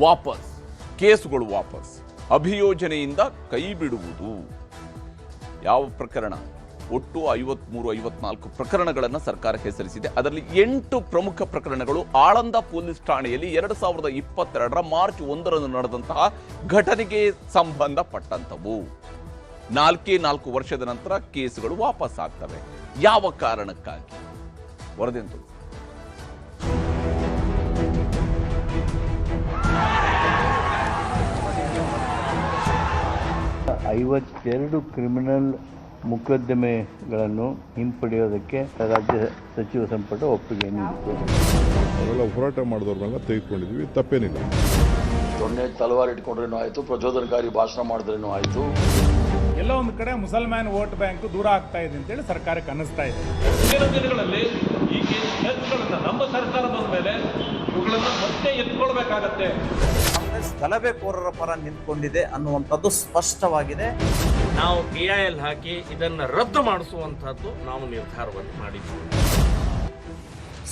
ವಾಪಸ್, ಕೇಸುಗಳು ವಾಪಸ್, ಅಭಿಯೋಜನೆಯಿಂದ ಕೈ ಬಿಡುವುದು. ಯಾವ ಪ್ರಕರಣ? ಒಟ್ಟು 54 ಪ್ರಕರಣಗಳನ್ನು ಸರ್ಕಾರ ಹೆಸರಿಸಿದೆ. ಅದರಲ್ಲಿ 8 ಪ್ರಮುಖ ಪ್ರಕರಣಗಳು ಆಳಂದ ಪೊಲೀಸ್ ಠಾಣೆಯಲ್ಲಿ 2022 ಮಾರ್ಚ್ 1 ನಡೆದಂತಹ ಘಟನೆಗೆ ಸಂಬಂಧಪಟ್ಟಂತವು. 4 ವರ್ಷದ ನಂತರ ಕೇಸುಗಳು ವಾಪಸ್ ಆಗ್ತವೆ. ಯಾವ ಕಾರಣಕ್ಕಾಗಿ? ವರದಿಯಂತು 52 ಕ್ರಿಮಿನಲ್ ಮೊಕದ್ದಮೆಗಳನ್ನು ಹಿಂಪಡೆಯೋದಕ್ಕೆ ರಾಜ್ಯ ಸಚಿವ ಸಂಪುಟ ಒಪ್ಪಿಗೆ ನೀಡಿತು. ಅವೆಲ್ಲ ಹೋರಾಟ ಮಾಡಿದವ್ರನ್ನೆಲ್ಲ ತೆಗೆದುಕೊಂಡಿದ್ವಿ, ತಪ್ಪೇನಿಲ್ಲ. ದೊಣ್ಣೆ ತಲವಾರು ಇಟ್ಕೊಂಡ್ರೇನೂ ಆಯಿತು, ಪ್ರಚೋದನಕಾರಿ ಭಾಷಣ ಮಾಡಿದ್ರೇನೂ ಆಯಿತು. ಎಲ್ಲ ಒಂದು ಕಡೆ ಮುಸಲ್ಮಾನ್ ವೋಟ್ ಬ್ಯಾಂಕ್ ದೂರ ಆಗ್ತಾ ಇದೆ ಅಂತೇಳಿ ಸರ್ಕಾರಕ್ಕೆ ಅನ್ನಿಸ್ತಾ ಇದೆ. ಮುಂದಿನ ದಿನಗಳಲ್ಲಿ ಈ ಕೇಸುಗಳನ್ನು ನಮ್ಮ ಸರ್ಕಾರ ಬಂದ ಮೇಲೆ ಇವುಗಳನ್ನು ಮತ್ತೆ ಎತ್ಕೊಳ್ಬೇಕಾಗತ್ತೆ. ಕಾಂಗ್ರೆಸ್ ಗಲಭೆಕೋರರ ಪರ ನಿಂತ್ಕೊಂಡಿದೆ ಅನ್ನುವಂಥದ್ದು ಸ್ಪಷ್ಟವಾಗಿದೆ. ನಾವು PIL ಹಾಕಿ ಇದನ್ನು ರದ್ದು ಮಾಡಿಸುವಂತಹದ್ದು ನಾವು ನಿರ್ಧಾರವನ್ನು ಮಾಡಿದ್ದೀವಿ.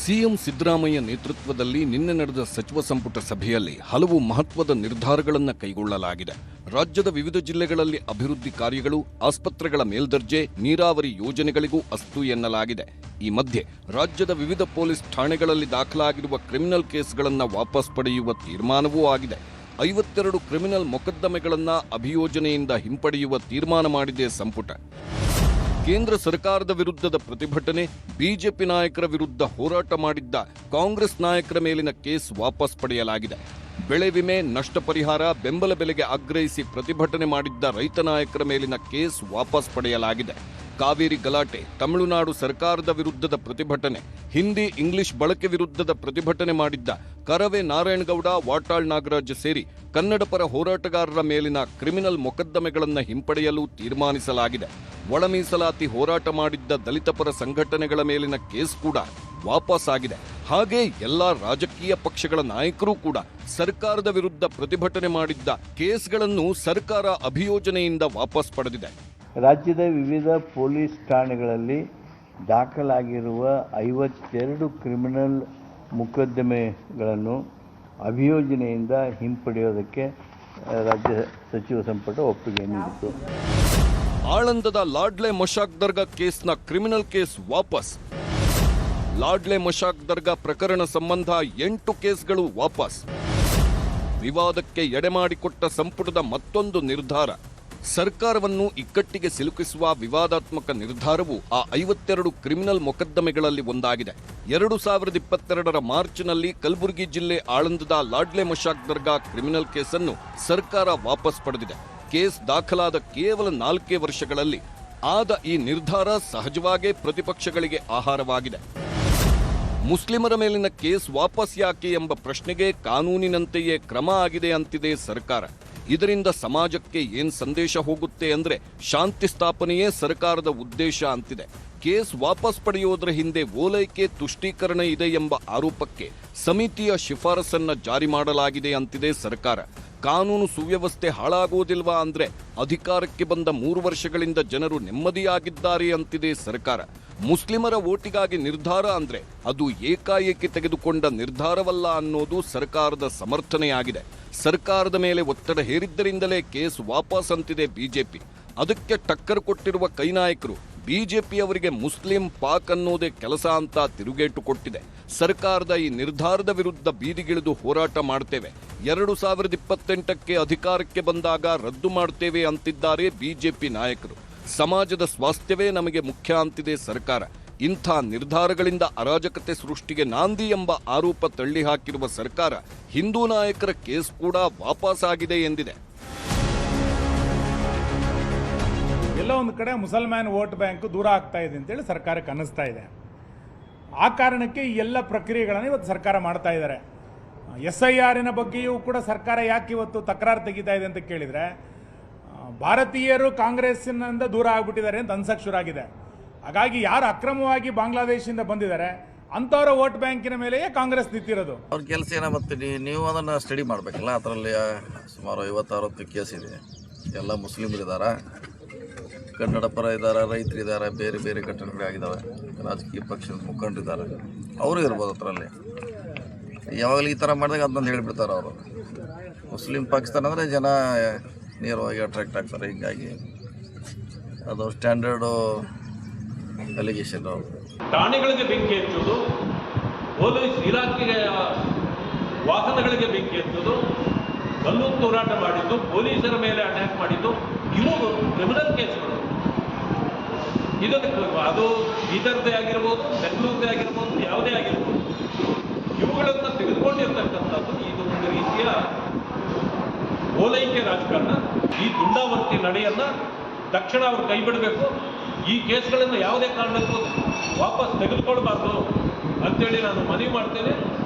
ಸಿಎಂ ಸಿದ್ದರಾಮಯ್ಯ ನೇತೃತ್ವದಲ್ಲಿ ನಿನ್ನೆ ನಡೆದ ಸಚಿವ ಸಂಪುಟ ಸಭೆಯಲ್ಲಿ ಹಲವು ಮಹತ್ವದ ನಿರ್ಧಾರಗಳನ್ನು ಕೈಗೊಳ್ಳಲಾಗಿದೆ. ರಾಜ್ಯದ ವಿವಿಧ ಜಿಲ್ಲೆಗಳಲ್ಲಿ ಅಭಿವೃದ್ಧಿ ಕಾರ್ಯಗಳು, ಆಸ್ಪತ್ರೆಗಳ ಮೇಲ್ದರ್ಜೆ, ನೀರಾವರಿ ಯೋಜನೆಗಳಿಗೂ ಅಸ್ತು ಎನ್ನಲಾಗಿದೆ. ಈ ಮಧ್ಯೆ ರಾಜ್ಯದ ವಿವಿಧ ಪೊಲೀಸ್ ಠಾಣೆಗಳಲ್ಲಿ ದಾಖಲಾಗಿರುವ ಕ್ರಿಮಿನಲ್ ಕೇಸ್ಗಳನ್ನು ವಾಪಸ್ ಪಡೆಯುವ ತೀರ್ಮಾನವೂ ಆಗಿದೆ. 52 ಕ್ರಿಮಿನಲ್ ಮೊಕದ್ದಮೆಗಳನ್ನು ಅಭಿಯೋಜನೆಯಿಂದ ಹಿಂಪಡೆಯುವ ತೀರ್ಮಾನ ಮಾಡಿದೆ ಸಂಪುಟ. ಕೇಂದ್ರ ಸರ್ಕಾರದ ವಿರುದ್ಧದ ಪ್ರತಿಭಟನೆ, ಬಿಜೆಪಿ ನಾಯಕರ ವಿರುದ್ಧ ಹೋರಾಟ ಮಾಡಿದ್ದ ಕಾಂಗ್ರೆಸ್ ನಾಯಕರ ಮೇಲಿನ ಕೇಸ್ ವಾಪಸ್ ಪಡೆಯಲಾಗಿದೆ. ಬೆಳೆ ವಿಮೆ, ನಷ್ಟ ಪರಿಹಾರ, ಬೆಂಬಲ ಬೆಲೆಗೆ ಆಗ್ರಹಿಸಿ ಪ್ರತಿಭಟನೆ ಮಾಡಿದ್ದ ರೈತ ನಾಯಕರ ಮೇಲಿನ ಕೇಸ್ ವಾಪಸ್ ಪಡೆಯಲಾಗಿದೆ. ಕಾವೇರಿ ಗಲಾಟೆ, ತಮಿಳುನಾಡು ಸರ್ಕಾರದ ವಿರುದ್ಧದ ಪ್ರತಿಭಟನೆ, ಹಿಂದಿ ಇಂಗ್ಲಿಷ್ ಬಳಕೆ ವಿರುದ್ಧದ ಪ್ರತಿಭಟನೆ ಮಾಡಿದ್ದ ಕರವೇ ನಾರಾಯಣಗೌಡ, ವಾಟಾಳ್ ನಾಗರಾಜ್ ಸೇರಿ ಕನ್ನಡ ಪರ ಹೋರಾಟಗಾರರ ಮೇಲಿನ ಕ್ರಿಮಿನಲ್ ಮೊಕದ್ದಮೆಗಳನ್ನು ಹಿಂಪಡೆಯಲು ತೀರ್ಮಾನಿಸಲಾಗಿದೆ. ಒಳ ಮೀಸಲಾತಿ ಹೋರಾಟ ಮಾಡಿದ್ದ ದಲಿತ ಪರ ಸಂಘಟನೆಗಳ ಮೇಲಿನ ಕೇಸ್ ಕೂಡ ವಾಪಸ್ ಆಗಿದೆ. ಹಾಗೆ ಎಲ್ಲಾ ರಾಜಕೀಯ ಪಕ್ಷಗಳ ನಾಯಕರು ಕೂಡ ಸರ್ಕಾರದ ವಿರುದ್ಧ ಪ್ರತಿಭಟನೆ ಮಾಡಿದ್ದ ಕೇಸ್ಗಳನ್ನು ಸರ್ಕಾರ ಅಭಿಯೋಜನೆಯಿಂದ ವಾಪಸ್ ಪಡೆದಿದೆ. ರಾಜ್ಯದ ವಿವಿಧ ಪೊಲೀಸ್ ಠಾಣೆಗಳಲ್ಲಿ ದಾಖಲಾಗಿರುವ 52 ಕ್ರಿಮಿನಲ್ ಮೊಕದ್ದಮೆಗಳನ್ನು ಅಭಿಯೋಜನೆಯಿಂದ ಹಿಂಪಡೆಯೋದಕ್ಕೆ ರಾಜ್ಯ ಸಚಿವ ಸಂಪುಟ ಒಪ್ಪಿಗೆ ನೀಡಿತು. ಆಳಂದದ ಲಾಡ್ಲೆ ಮೊಶಾಕ್ ದರ್ಗಾ ಕೇಸ್ನ ಕ್ರಿಮಿನಲ್ ಕೇಸ್ ವಾಪಸ್. ಲಾಡ್ಲೆ ಮೊಶಾಕ್ ದರ್ಗಾ ಪ್ರಕರಣ ಸಂಬಂಧ 8 ಕೇಸ್ಗಳು ವಾಪಸ್. ವಿವಾದಕ್ಕೆ ಎಡೆಮಾಡಿಕೊಟ್ಟ ಸಂಪುಟದ ಮತ್ತೊಂದು ನಿರ್ಧಾರ. ಸರ್ಕಾರವನ್ನು ಇಕ್ಕಟ್ಟಿಗೆ ಸಿಲುಕಿಸುವ ವಿವಾದಾತ್ಮಕ ನಿರ್ಧಾರವು ಆ 52 ಕ್ರಿಮಿನಲ್ ಮೊಕದ್ದಮೆಗಳಲ್ಲಿ ಒಂದಾಗಿದೆ. 2022 ಮಾರ್ಚ್ನಲ್ಲಿ ಕಲಬುರಗಿ ಜಿಲ್ಲೆ ಆಳಂದದ ಲಾಡ್ಲೆ ಮೊಶಾಕ್ ದರ್ಗಾ ಕ್ರಿಮಿನಲ್ ಕೇಸನ್ನು ಸರ್ಕಾರ ವಾಪಸ್ ಪಡೆದಿದೆ. ಕೇಸ್ ದಾಖಲಾದ ಕೇವಲ 4 ವರ್ಷಗಳಲ್ಲಿ ಆದ ಈ ನಿರ್ಧಾರ ಸಹಜವಾಗೇ ಪ್ರತಿಪಕ್ಷಗಳಿಗೆ ಆಹಾರವಾಗಿದೆ. ಮುಸ್ಲಿಮರ ಮೇಲಿನ ಕೇಸ್ ವಾಪಸ್ ಯಾಕೆ ಎಂಬ ಪ್ರಶ್ನೆಗೆ ಕಾನೂನಿನಂತೆಯೇ ಕ್ರಮ ಆಗಿದೆ ಅಂತಿದೆ ಸರ್ಕಾರ. ಇದರಿಂದ ಸಮಾಜಕ್ಕೆ ಏನ್ ಸಂದೇಶ ಹೋಗುತ್ತೆ ಅಂದ್ರೆ ಶಾಂತಿ ಸ್ಥಾಪನೆಯೇ ಸರ್ಕಾರದ ಉದ್ದೇಶ ಅಂತಿದೆ. ಕೇಸ್ ವಾಪಸ್ ಪಡೆಯೋದ್ರ ಹಿಂದೆ ಓಲೈಕೆ, ತುಷ್ಟೀಕರಣ ಇದೆ ಎಂಬ ಆರೋಪಕ್ಕೆ ಸಮಿತಿಯ ಶಿಫಾರಸನ್ನ ಜಾರಿ ಮಾಡಲಾಗಿದೆ ಅಂತಿದೆ ಸರ್ಕಾರ. ಕಾನೂನು ಸುವ್ಯವಸ್ಥೆ ಹಾಳಾಗೋದಿಲ್ವಾ ಅಂದ್ರೆ ಅಧಿಕಾರಕ್ಕೆ ಬಂದ 3 ವರ್ಷಗಳಿಂದ ಜನರು ನೆಮ್ಮದಿಯಾಗಿದ್ದಾರೆ ಅಂತಿದೆ ಸರ್ಕಾರ. ಮುಸ್ಲಿಮರ ಓಟಿಗಾಗಿ ನಿರ್ಧಾರ ಅಂದ್ರೆ ಅದು ಏಕಾಏಕಿ ತೆಗೆದುಕೊಂಡ ನಿರ್ಧಾರವಲ್ಲ ಅನ್ನೋದು ಸರ್ಕಾರದ ಸಮರ್ಥನೆಯಾಗಿದೆ. ಸರ್ಕಾರದ ಮೇಲೆ ಒತ್ತಡ ಹೇರಿದ್ದರಿಂದಲೇ ಕೇಸ್ ವಾಪಸ್ ಅಂತಿದೆ ಬಿಜೆಪಿ. ಅದಕ್ಕೆ ಟಕ್ಕರ್ ಕೊಟ್ಟಿರುವ ಕೈ ನಾಯಕರು ಬಿಜೆಪಿ ಅವರಿಗೆ ಮುಸ್ಲಿಂ ಪಾಕ್ ಅನ್ನೋದೇ ಕೆಲಸ ಅಂತ ತಿರುಗೇಟು ಕೊಟ್ಟಿದೆ. ಸರ್ಕಾರದ ಈ ನಿರ್ಧಾರದ ವಿರುದ್ಧ ಬೀದಿಗಿಳಿದು ಹೋರಾಟ ಮಾಡ್ತೇವೆ, 2028ಕ್ಕೆ ಅಧಿಕಾರಕ್ಕೆ ಬಂದಾಗ ರದ್ದು ಮಾಡ್ತೇವೆ ಅಂತಿದ್ದಾರೆ ಬಿಜೆಪಿ ನಾಯಕರು. ಸಮಾಜದ ಸ್ವಾಸ್ಥ್ಯವೇ ನಮಗೆ ಮುಖ್ಯ ಅಂತಿದೆ ಸರ್ಕಾರ. ಇಂಥ ನಿರ್ಧಾರಗಳಿಂದ ಅರಾಜಕತೆ ಸೃಷ್ಟಿಗೆ ನಾಂದಿ ಎಂಬ ಆರೋಪ ತಳ್ಳಿ ಹಾಕಿರುವ ಸರ್ಕಾರ ಹಿಂದೂ ನಾಯಕರ ಕೇಸ್ ಕೂಡ ವಾಪಸ್ ಆಗಿದೆ ಎಂದಿದೆ. ಎಲ್ಲ ಒಂದು ಕಡೆ ಮುಸಲ್ಮಾನ್ ವೋಟ್ ಬ್ಯಾಂಕ್ ದೂರ ಆಗ್ತಾ ಇದೆ ಅಂತೇಳಿ ಸರ್ಕಾರಕ್ಕೆ ಅನ್ನಿಸ್ತಾ ಇದೆ. ಆ ಕಾರಣಕ್ಕೆ ಈ ಎಲ್ಲ ಪ್ರಕ್ರಿಯೆಗಳನ್ನು ಇವತ್ತು ಸರ್ಕಾರ ಮಾಡ್ತಾ ಇದ್ದಾರೆ. SIRನ ಬಗ್ಗೆಯೂ ಕೂಡ ಸರ್ಕಾರ ಯಾಕೆ ಇವತ್ತು ತಕರಾರು ತೆಗಿತಾ ಇದೆ ಅಂತ ಕೇಳಿದರೆ, ಭಾರತೀಯರು ಕಾಂಗ್ರೆಸ್ಸಿನಿಂದ ದೂರ ಆಗಿಬಿಟ್ಟಿದ್ದಾರೆ ಅಂತ ಅನ್ಸಕ್ಕೆ ಶುರುವಾಗಿದೆ. ಹಾಗಾಗಿ ಯಾರು ಅಕ್ರಮವಾಗಿ ಬಾಂಗ್ಲಾದೇಶದಿಂದ ಬಂದಿದ್ದಾರೆ ಅಂಥವರ ವೋಟ್ ಬ್ಯಾಂಕಿನ ಮೇಲೆಯೇ ಕಾಂಗ್ರೆಸ್ ನಿಂತಿರೋದು. ಅವ್ರ ಕೆಲಸ ಏನೋ ಮತ್ತೆ ನೀವು ಅದನ್ನು ಸ್ಟಡಿ ಮಾಡಬೇಕಲ್ಲ. ಅದರಲ್ಲಿ ಸುಮಾರು 50-60 ಕೇಸ್ ಇದೆ. ಎಲ್ಲ ಮುಸ್ಲಿಮರಿದ್ದಾರೆ, ಕನ್ನಡ ಪರ ಇದ್ದಾರೆ, ರೈತರಿದ್ದಾರೆ, ಬೇರೆ ಬೇರೆ ಘಟನೆಗಳಾಗಿದ್ದಾವೆ, ರಾಜಕೀಯ ಪಕ್ಷದ ಮುಖಂಡರಿದ್ದಾರೆ, ಅವರು ಇರ್ಬೋದು ಅದರಲ್ಲಿ. ಯಾವಾಗಲೂ ಈ ಥರ ಮಾಡಿದಾಗ ಅದನ್ನೊಂದು ಹೇಳಿಬಿಡ್ತಾರೆ ಅವರು. ಮುಸ್ಲಿಂ ಪಾಕಿಸ್ತಾನ ಅಂದರೆ ಜನ ನೇರವಾಗಿ ಅಟ್ರಾಕ್ಟ್ ಆಗ್ತಾರೆ. ಹೀಗಾಗಿ ಅದು ಸ್ಟ್ಯಾಂಡರ್ಡು ಅಲಿಗೇಷನ್. ಠಾಣೆಗಳಿಗೆ ಬೆಂಕಿ ಹಚ್ಚೋದು, ಪೊಲೀಸ್ ಇಲಾಖೆಗೆ ವಾಹನಗಳಿಗೆ ಬೆಂಕಿ ಹಚ್ಚೋದು, ಕಲ್ಲು ತೂರಾಟ ಮಾಡಿದ್ದು, ಪೊಲೀಸರ ಮೇಲೆ ಅಟ್ಯಾಕ್ ಮಾಡಿದ್ದು, ಇವು ಕ್ರಿಮಿನಲ್ ಕೇಸ್ಗಳು. ಇದನ್ನು ಅದು ಬೀದರ್ದೇ ಆಗಿರ್ಬೋದು, ಬೆಂಗಳೂರದೇ ಆಗಿರ್ಬೋದು, ಯಾವುದೇ ಆಗಿರ್ಬೋದು, ಇವುಗಳನ್ನು ತೆಗೆದುಕೊಂಡಿರ್ತಕ್ಕಂಥದ್ದು ಇದು ಒಂದು ರೀತಿಯ ಓಲೈಕೆ ರಾಜಕಾರಣ. ಈ ದುಂಡಾವರ್ತಿ ನಡೆಯನ್ನ ತಕ್ಷಣ ಅವರು ಕೈ ಬಿಡಬೇಕು. ಈ ಕೇಸ್ಗಳನ್ನು ಯಾವುದೇ ಕಾರಣಕ್ಕೂ ವಾಪಸ್ ತೆಗೆದುಕೊಳ್ಬಾರ್ದು ಅಂತೇಳಿ ನಾನು ಮನವಿ ಮಾಡ್ತೇನೆ.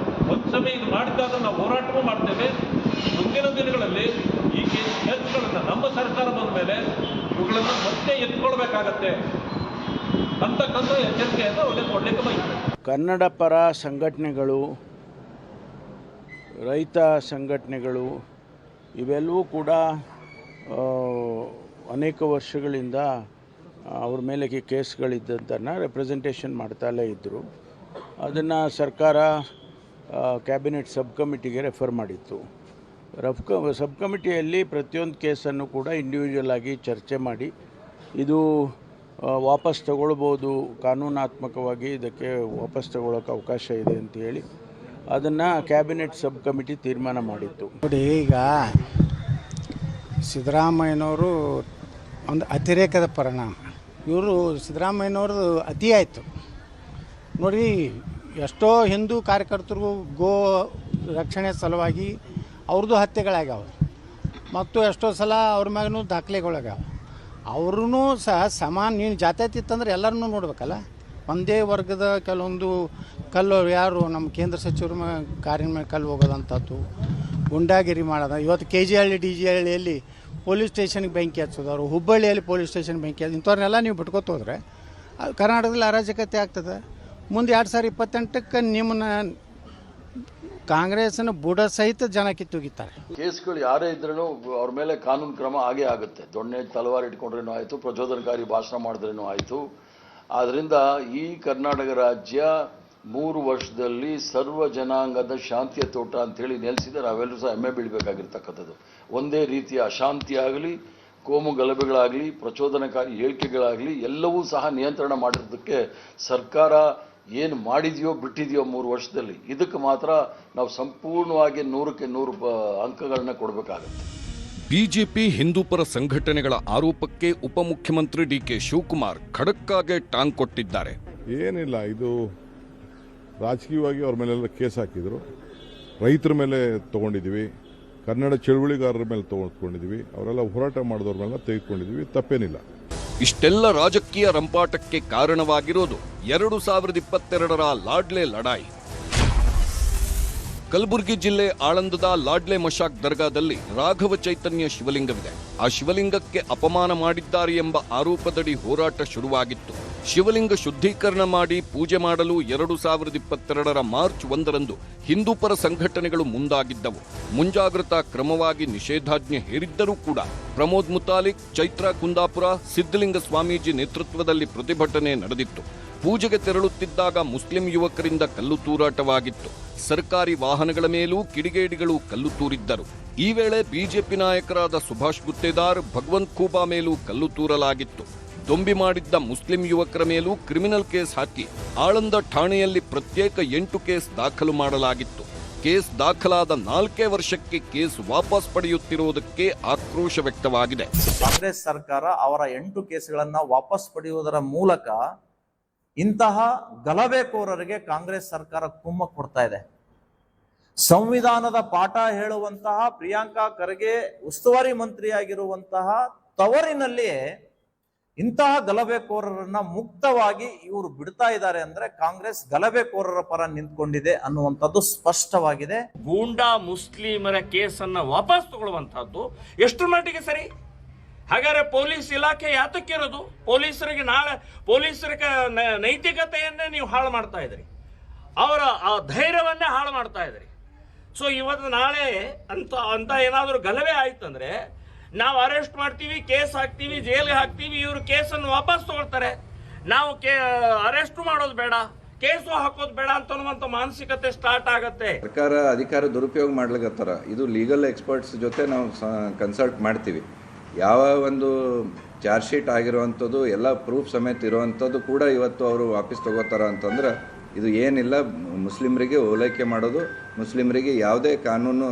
ಒಂದು ಸಮಯ ಇದು ಮಾಡಿದಾಗ ನಾವು ಹೋರಾಟವೂ ಮಾಡ್ತೇವೆ. ಮುಂದಿನ ದಿನಗಳಲ್ಲಿ ಈ ಕೇಸ್ಗಳನ್ನು ನಮ್ಮ ಸರ್ಕಾರ ಬಂದ ಮೇಲೆ ಇವುಗಳನ್ನು ಮತ್ತೆ ಎತ್ಕೊಳ್ಬೇಕಾಗತ್ತೆ ಅಂತಕ್ಕಂಥ ಎಚ್ಚರಿಕೆಯನ್ನು ಒಳ್ಳೆ ಕೊಡಲಿಕ್ಕೆ ಬಯಸ್ತೇನೆ. ಕನ್ನಡ ಪರ ಸಂಘಟನೆಗಳು, ರೈತ ಸಂಘಟನೆಗಳು ಇವೆಲ್ಲವೂ ಕೂಡ ಅನೇಕ ವರ್ಷಗಳಿಂದ ಅವ್ರ ಮೇಲೆ ಕೇಸ್ಗಳಿದ್ದಂಥನ್ನು ರೆಪ್ರೆಸೆಂಟೇಷನ್ ಮಾಡ್ತಾಲೇ ಇದ್ದರು. ಅದನ್ನು ಸರ್ಕಾರ ಕ್ಯಾಬಿನೆಟ್ ಸಬ್ ಕಮಿಟಿಗೆ ರೆಫರ್ ಮಾಡಿತ್ತು. ಸಬ್ ಕಮಿಟಿಯಲ್ಲಿ ಪ್ರತಿಯೊಂದು ಕೇಸನ್ನು ಕೂಡ ಇಂಡಿವಿಜುವಲ್ ಆಗಿ ಚರ್ಚೆ ಮಾಡಿ ಇದು ವಾಪಸ್ ತಗೊಳ್ಬೋದು, ಕಾನೂನಾತ್ಮಕವಾಗಿ ಇದಕ್ಕೆ ವಾಪಸ್ ತಗೊಳ್ಳೋಕೆ ಅವಕಾಶ ಇದೆ ಅಂತ ಹೇಳಿ ಅದನ್ನು ಕ್ಯಾಬಿನೆಟ್ ಸಬ್ ಕಮಿಟಿ ತೀರ್ಮಾನ ಮಾಡಿತ್ತು. ನೋಡಿ, ಈಗ ಸಿದ್ದರಾಮಯ್ಯನವರು ಒಂದು ಅತಿರೇಕದ ಪರಿಣಾಮ. ಇವರು ಸಿದ್ದರಾಮಯ್ಯನವ್ರದ್ದು ಅತಿ ಆಯಿತು ನೋಡಿ. ಎಷ್ಟೋ ಹಿಂದೂ ಕಾರ್ಯಕರ್ತರಿಗೂ ಗೋ ರಕ್ಷಣೆ ಸಲುವಾಗಿ ಅವ್ರದ್ದು ಹತ್ಯೆಗಳಾಗ್ಯಾವ ಮತ್ತು ಎಷ್ಟೋ ಸಲ ಅವ್ರ ಮ್ಯಾಗೂ ದಾಖಲೆಗಳಾಗ್ಯಾವ. ಅವ್ರೂ ಸಹ ನೀನು ಜಾತ್ಯತೀತ ಇತ್ತಂದ್ರೆ ಎಲ್ಲರನ್ನೂ ನೋಡ್ಬೇಕಲ್ಲ. ಒಂದೇ ವರ್ಗದ ಕೆಲವೊಂದು ಕಲ್ಲು ಯಾರು ನಮ್ಮ ಕೇಂದ್ರ ಸಚಿವರ ಕಾರಿನ ಮೇಲೆ ಕಲ್ಲು ಹೋಗೋದಂಥದ್ದು, ಗುಂಡಾಗಿರಿ ಮಾಡೋದು. ಇವತ್ತು KGಹಳ್ಳಿ DGಹಳ್ಳಿಯಲ್ಲಿ ಪೊಲೀಸ್ ಸ್ಟೇಷನ್ಗೆ ಬೆಂಕಿ ಹಚ್ಚೋದವರು, ಹುಬ್ಬಳ್ಳಿಯಲ್ಲಿ ಪೊಲೀಸ್ ಸ್ಟೇಷನ್ ಬೆಂಕಿ ಹಚ್ಚೋದು, ಇಂಥವ್ರನ್ನೆಲ್ಲ ನೀವು ಬಿಟ್ಕೊತ ಹೋದರೆ ಕರ್ನಾಟಕದಲ್ಲಿ ಅರಾಜಕತೆ ಆಗ್ತದೆ. ಮುಂದೆ 2028ಕ್ಕೆ ನಿಮ್ಮನ್ನ ಕಾಂಗ್ರೆಸ್ನ ಬುಡ ಸಹಿತ ಜನ ಕಿತ್ತುಗಿತಾರೆ. ಕೇಸ್ಗಳು ಯಾರೇ ಇದ್ರೂ ಅವ್ರ ಮೇಲೆ ಕಾನೂನು ಕ್ರಮ ಆಗೇ ಆಗುತ್ತೆ. ದೊಣ್ಣೆ ತಲವಾರು ಇಟ್ಕೊಂಡ್ರೇನೂ ಆಯಿತು, ಪ್ರಚೋದನಕಾರಿ ಭಾಷಣ ಮಾಡಿದ್ರೇನೂ ಆಯಿತು. ಆದ್ದರಿಂದ ಈ ಕರ್ನಾಟಕ ರಾಜ್ಯ 3 ವರ್ಷದಲ್ಲಿ ಸರ್ವ ಜನಾಂಗದ ಶಾಂತಿಯ ತೋಟ ಅಂಥೇಳಿ ನೆಲೆಸಿದರೆ ನಾವೆಲ್ಲರೂ ಸಹ ಹೆಮ್ಮೆ ಬೀಳಬೇಕಾಗಿರ್ತಕ್ಕಂಥದ್ದು. ಒಂದೇ ರೀತಿಯ ಅಶಾಂತಿ ಆಗಲಿ, ಕೋಮು ಗಲಭೆಗಳಾಗಲಿ, ಪ್ರಚೋದನಕಾರಿ ಹೇಳಿಕೆಗಳಾಗಲಿ ಎಲ್ಲವೂ ಸಹ ನಿಯಂತ್ರಣ ಮಾಡಿರೋದಕ್ಕೆ ಸರ್ಕಾರ ಏನು ಮಾಡಿದೆಯೋ ಬಿಟ್ಟಿದೆಯೋ 3 ವರ್ಷದಲ್ಲಿ, ಇದಕ್ಕೆ ಮಾತ್ರ ನಾವು ಸಂಪೂರ್ಣವಾಗಿ 100ಕ್ಕೆ 100 ಅಂಕಗಳನ್ನ ಕೊಡಬೇಕಾಗುತ್ತೆ. ಬಿಜೆಪಿ ಹಿಂದೂಪರ ಸಂಘಟನೆಗಳ ಆರೋಪಕ್ಕೆ ಉಪಮುಖ್ಯಮಂತ್ರಿ DK ಶಿವಕುಮಾರ್ ಖಡಕ್ಕಾಗೆ ಟಾಂಗ್ ಕೊಟ್ಟಿದ್ದಾರೆ. ಏನಿಲ್ಲ, ಇದು ರಾಜಕೀಯವಾಗಿ ಅವ್ರ ಮೇಲೆಲ್ಲ ಕೇಸ್ ಹಾಕಿದ್ರು. ರೈತರ ಮೇಲೆ ತೊಗೊಂಡಿದ್ದೀವಿ, ಕನ್ನಡ ಚಳುವಳಿಗಾರರ ಮೇಲೆ ತೊಗೊಂಡಿದ್ದೀವಿ, ಅವರೆಲ್ಲ ಹೋರಾಟ ಮಾಡಿದವ್ರ ಮೇಲೆ ತೆಗೆದುಕೊಂಡಿದ್ದೀವಿ, ತಪ್ಪೇನಿಲ್ಲ. ಇಷ್ಟೆಲ್ಲ ರಾಜಕೀಯ ರಂಪಾಟಕ್ಕೆ ಕಾರಣವಾಗಿರೋದು 2022ರ ಲಾಡ್ಲೆ ಲಡಾಯಿ. ಕಲಬುರಗಿ ಜಿಲ್ಲೆ ಆಳಂದದ ಲಾಡ್ಲೆ ಮಶಾಕ್ ದರ್ಗಾದಲ್ಲಿ ರಾಘವ ಚೈತನ್ಯ ಶಿವಲಿಂಗವಿದೆ. ಆ ಶಿವಲಿಂಗಕ್ಕೆ ಅಪಮಾನ ಮಾಡಿದ್ದಾರೆ ಎಂಬ ಆರೋಪದಡಿ ಹೋರಾಟ ಶುರುವಾಗಿತ್ತು. ಶಿವಲಿಂಗ ಶುದ್ಧೀಕರಣ ಮಾಡಿ ಪೂಜೆ ಮಾಡಲು 2022ರ ಮಾರ್ಚ್ 1ರಂದು ಹಿಂದೂಪರ ಸಂಘಟನೆಗಳು ಮುಂದಾಗಿದ್ದವು. ಮುಂಜಾಗ್ರತಾ ಕ್ರಮವಾಗಿ ನಿಷೇಧಾಜ್ಞೆ ಹೇರಿದ್ದರೂ ಕೂಡ ಪ್ರಮೋದ್ ಮುತಾಲಿಕ್, ಚೈತ್ರಾ ಕುಂದಾಪುರ, ಸಿದ್ಧಲಿಂಗ ಸ್ವಾಮೀಜಿ ನೇತೃತ್ವದಲ್ಲಿ ಪ್ರತಿಭಟನೆ ನಡೆದಿತ್ತು. ಪೂಜೆಗೆ ತೆರಳುತ್ತಿದ್ದಾಗ ಮುಸ್ಲಿಂ ಯುವಕರಿಂದ ಕಲ್ಲು ತೂರಾಟವಾಗಿತ್ತು. ಸರ್ಕಾರಿ ವಾಹನಗಳ ಮೇಲೂ ಕಿಡಿಗೇಡಿಗಳು ಕಲ್ಲು ತೂರಿದ್ದರು. ಈ ವೇಳೆ ಬಿಜೆಪಿ ನಾಯಕರಾದ ಸುಭಾಷ್ ಗುತ್ತೇದಾರ್, ಭಗವಂತ್ ಖೂಬಾ ಮೇಲೂ ಕಲ್ಲು ತೂರಲಾಗಿತ್ತು. ದೊಂಬಿ ಮಾಡಿದ್ದ ಮುಸ್ಲಿಂ ಯುವಕರ ಮೇಲೂ ಕ್ರಿಮಿನಲ್ ಕೇಸ್ ಹಾಕಿ ಆಳಂದ ಠಾಣೆಯಲ್ಲಿ ಪ್ರತ್ಯೇಕ 8 ಕೇಸ್ ದಾಖಲು ಮಾಡಲಾಗಿತ್ತು. ಕೇಸ್ ದಾಖಲಾದ 4 ವರ್ಷಕ್ಕೆ ಕೇಸ್ ವಾಪಸ್ ಪಡೆಯುತ್ತಿರುವುದಕ್ಕೆ ಆಕ್ರೋಶ ವ್ಯಕ್ತವಾಗಿದೆ. ಕಾಂಗ್ರೆಸ್ ಸರ್ಕಾರ ಅವರ 8 ಕೇಸ್ಗಳನ್ನ ವಾಪಸ್ ಪಡೆಯುವುದರ ಮೂಲಕ ಇಂತಹ ಗಲಭೆಕೋರರಿಗೆ ಕಾಂಗ್ರೆಸ್ ಸರ್ಕಾರ ಕುಮ್ಮಕ್ಕು ಕೊಡ್ತಾ ಇದೆ. ಸಂವಿಧಾನದ ಪಾಠ ಹೇಳುವಂತಹ ಪ್ರಿಯಾಂಕಾ ಖರ್ಗೆ ಉಸ್ತುವಾರಿ ಮಂತ್ರಿಯಾಗಿರುವಂತಹ ತವರಿನಲ್ಲಿ ಇಂತಹ ಗಲಭೆಕೋರರನ್ನ ಮುಕ್ತವಾಗಿ ಇವರು ಬಿಡ್ತಾ ಇದ್ದಾರೆ ಅಂದ್ರೆ ಕಾಂಗ್ರೆಸ್ ಗಲಭೆಕೋರರ ಪರ ನಿಂತ್ಕೊಂಡಿದೆ ಅನ್ನುವಂಥದ್ದು ಸ್ಪಷ್ಟವಾಗಿದೆ. ಗೂಂಡಾ ಮುಸ್ಲಿಮರ ಕೇಸನ್ನ ವಾಪಸ್ ತಗೊಳ್ಳುವಂತಹದ್ದು ಎಷ್ಟು ಮಟ್ಟಿಗೆ ಸರಿ? ಹಾಗಾದ್ರೆ ಪೊಲೀಸ್ ಇಲಾಖೆ ಯಾತಕ್ಕಿರೋದು? ಪೊಲೀಸರ ನೈತಿಕತೆಯನ್ನೇ ನೀವು ಹಾಳು ಮಾಡ್ತಾ ಇದ್ರಿ, ಅವರ ಆ ಧೈರ್ಯವನ್ನೇ ಹಾಳು ಮಾಡ್ತಾ ಇದ್ರಿ. ಸೊ ಇವತ್ತು ನಾಳೆ ಅಂತ ಏನಾದರೂ ಗಲಭೆ ಆಯ್ತಂದ್ರೆ ನಾವು ಅರೆಸ್ಟ್ ಮಾಡ್ತೀವಿ, ಕೇಸ್ ಹಾಕ್ತೀವಿ, ಜೈಲಿಗೆ ಹಾಕ್ತೀವಿ, ಇವರು ಕೇಸನ್ನು ವಾಪಸ್ ತಗೊಳ್ತಾರೆ. ನಾವು ಅರೆಸ್ಟ್ ಮಾಡೋದು ಬೇಡ, ಕೇಸು ಹಾಕೋದು ಬೇಡ ಅಂತನ್ನುವಂಥ ಮಾನಸಿಕತೆ ಸ್ಟಾರ್ಟ್ ಆಗತ್ತೆ. ಸರ್ಕಾರ ಅಧಿಕಾರ ದುರುಪಯೋಗ ಮಾಡ್ಲಿಕತ್ತಾರ. ಇದು ಲೀಗಲ್ ಎಕ್ಸ್ಪರ್ಟ್ಸ್ ಜೊತೆ ನಾವು ಕನ್ಸಲ್ಟ್ ಮಾಡ್ತೀವಿ. ಯಾವ ಒಂದು ಚಾರ್ಜ್ ಶೀಟ್ ಆಗಿರುವಂಥದ್ದು ಎಲ್ಲ ಪ್ರೂಫ್ ಸಮೇತ ಇರುವಂಥದ್ದು ಕೂಡ ಇವತ್ತು ಅವರು ವಾಪಸ್ ತಗೋತಾರ ಅಂತಂದ್ರೆ ಇದು ಏನಿಲ್ಲ, ಮುಸ್ಲಿಮರಿಗೆ ಓಲೈಕೆ ಮಾಡೋದು, ಮುಸ್ಲಿಮರಿಗೆ ಯಾವುದೇ ಕಾನೂನು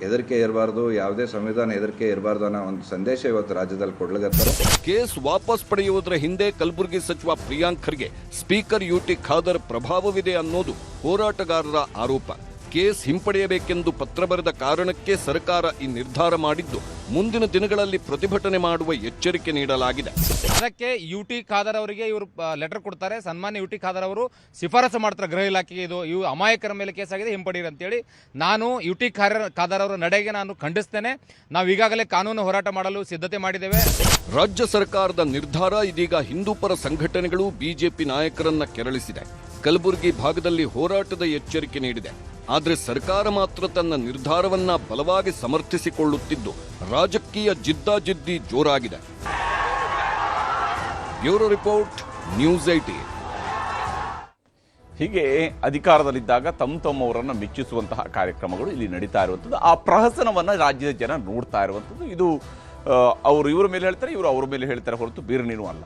ಹೆದರಿಕೆ ಇರಬಾರ್ದು, ಯಾವುದೇ ಸಂವಿಧಾನ ಹೆದರಿಕೆ ಇರಬಾರ್ದು ಅನ್ನೋ ಒಂದು ಸಂದೇಶ ಇವತ್ತು ರಾಜ್ಯದಲ್ಲಿ ಕೊಡ್ಲಿಕತ್ತಾರೆ. ಕೇಸ್ ವಾಪಸ್ ಪಡೆಯುವುದರ ಹಿಂದೆ ಕಲಬುರಗಿ ಸಚಿವ ಪ್ರಿಯಾಂಕ್ ಖರ್ಗೆ, ಸ್ಪೀಕರ್ ಯುಟಿ ಖಾದರ್ ಪ್ರಭಾವವಿದೆ ಅನ್ನೋದು ಹೋರಾಟಗಾರರ ಆರೋಪ. ಕೇಸ್ ಹಿಂಪಡೆಯಬೇಕೆಂದು ಪತ್ರ ಬರೆದ ಕಾರಣಕ್ಕೆ ಸರ್ಕಾರ ಈ ನಿರ್ಧಾರ ಮಾಡಿದ್ದು ಮುಂದಿನ ದಿನಗಳಲ್ಲಿ ಪ್ರತಿಭಟನೆ ಮಾಡುವ ಎಚ್ಚರಿಕೆ ನೀಡಲಾಗಿದೆ. ಅದಕ್ಕೆ ಯುಟಿ ಖಾದರ್ ಅವರಿಗೆ ಇವರು ಲೆಟರ್ ಕೊಡ್ತಾರೆ. ಸನ್ಮಾನ್ಯ ಯುಟಿ ಖಾದರ್ ಅವರು ಶಿಫಾರಸು ಮಾಡ್ತಾರೆ ಗೃಹ ಇಲಾಖೆಗೆ, ಇವು ಅಮಾಯಕರ ಮೇಲೆ ಕೇಸ್ ಆಗಿದೆ, ಹಿಂಪಡೀರಿ ಅಂತೇಳಿ. ನಾನು ಯುಟಿ ಖಾದರ್ ಅವರ ನಡೆಗೆ ನಾನು ಖಂಡಿಸ್ತೇನೆ. ನಾವು ಈಗಾಗಲೇ ಕಾನೂನು ಹೋರಾಟ ಮಾಡಲು ಸಿದ್ಧತೆ ಮಾಡಿದ್ದೇವೆ. ರಾಜ್ಯ ಸರ್ಕಾರದ ನಿರ್ಧಾರ ಇದೀಗ ಹಿಂದೂಪರ ಸಂಘಟನೆಗಳು ಬಿಜೆಪಿ ನಾಯಕರನ್ನ ಕೆರಳಿಸಿದೆ. ಕಲಬುರಗಿ ಭಾಗದಲ್ಲಿ ಹೋರಾಟದ ಎಚ್ಚರಿಕೆ ನೀಡಿದೆ. ಆದರೆ ಸರ್ಕಾರ ಮಾತ್ರ ತನ್ನ ನಿರ್ಧಾರವನ್ನ ಬಲವಾಗಿ ಸಮರ್ಥಿಸಿಕೊಳ್ಳುತ್ತಿದ್ದು ರಾಜಕೀಯ ಜಿದ್ದಾಜಿದ್ದಿ ಜೋರಾಗಿದೆ. Bureau report, news 18. ಹೀಗೆ ಅಧಿಕಾರದಲ್ಲಿದ್ದಾಗ ತಮ್ಮವರನ್ನು ಮೆಚ್ಚಿಸುವಂತಹ ಕಾರ್ಯಕ್ರಮಗಳು ಇಲ್ಲಿ ನಡೀತಾ ಇರುವಂಥದ್ದು. ಆ ಪ್ರಹಸನವನ್ನು ರಾಜ್ಯದ ಜನ ನೋಡ್ತಾ ಇರುವಂಥದ್ದು. ಇದು ಅವರು ಇವರ ಮೇಲೆ ಹೇಳ್ತಾರೆ, ಇವರು ಅವ್ರ ಮೇಲೆ ಹೇಳ್ತಾರೆ ಹೊರತು ಬೇರೆ ನೀನು ಅಲ್ಲ.